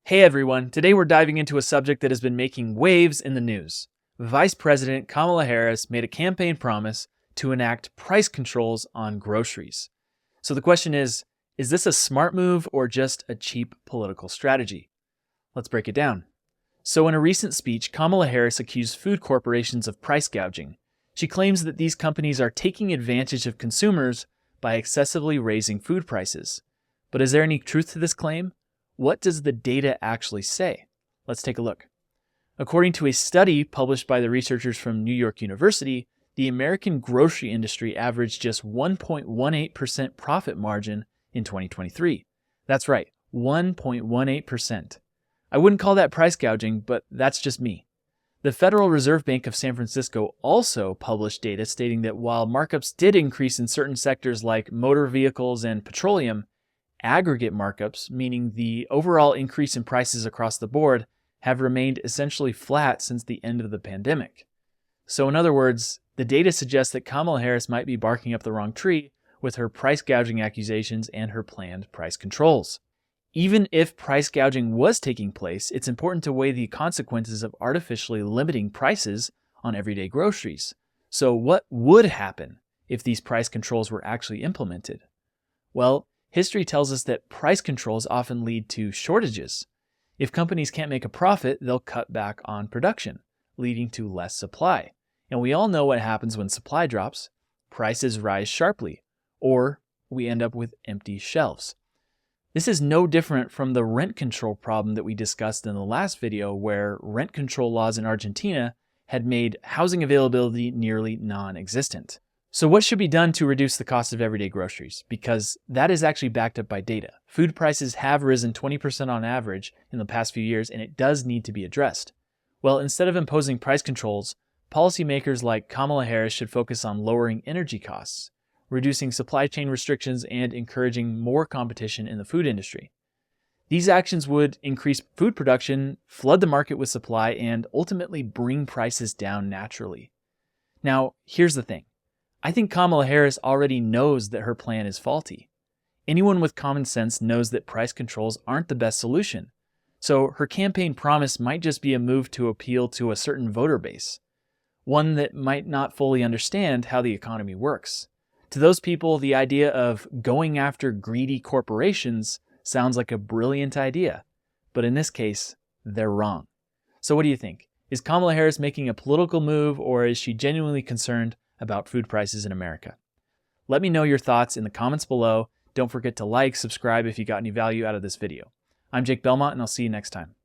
Hey everyone, today we're diving into a subject that has been making waves in the news. Vice President Kamala Harris made a campaign promise to enact price controls on groceries. So the question is this a smart move or just a cheap political strategy? Let's break it down. So in a recent speech, Kamala Harris accused food corporations of price gouging. She claims that these companies are taking advantage of consumers by excessively raising food prices. But is there any truth to this claim? What does the data actually say? Let's take a look. According to a study published by the researchers from New York University, the American grocery industry averaged just 1.18% profit margin in 2023. That's right, 1.18%. I wouldn't call that price gouging, but that's just me. The Federal Reserve Bank of San Francisco also published data stating that while markups did increase in certain sectors like motor vehicles and petroleum, aggregate markups, meaning the overall increase in prices across the board, have remained essentially flat since the end of the pandemic. So in other words, the data suggests that Kamala Harris might be barking up the wrong tree with her price gouging accusations and her planned price controls. Even if price gouging was taking place, it's important to weigh the consequences of artificially limiting prices on everyday groceries. So what would happen if these price controls were actually implemented? Well, history tells us that price controls often lead to shortages. If companies can't make a profit, they'll cut back on production, leading to less supply. And we all know what happens when supply drops. Prices rise sharply, or we end up with empty shelves. This is no different from the rent control problem that we discussed in the last video, where rent control laws in Argentina had made housing availability nearly non-existent. So what should be done to reduce the cost of everyday groceries? Because that is actually backed up by data. Food prices have risen 20% on average in the past few years, and it does need to be addressed. Well, instead of imposing price controls, policymakers like Kamala Harris should focus on lowering energy costs, reducing supply chain restrictions, and encouraging more competition in the food industry. These actions would increase food production, flood the market with supply, and ultimately bring prices down naturally. Now, here's the thing. I think Kamala Harris already knows that her plan is faulty. Anyone with common sense knows that price controls aren't the best solution. So her campaign promise might just be a move to appeal to a certain voter base, one that might not fully understand how the economy works. To those people, the idea of going after greedy corporations sounds like a brilliant idea, but in this case, they're wrong. So what do you think? Is Kamala Harris making a political move, or is she genuinely concerned about food prices in America? Let me know your thoughts in the comments below. Don't forget to like, subscribe if you got any value out of this video. I'm Jake Belmont, and I'll see you next time.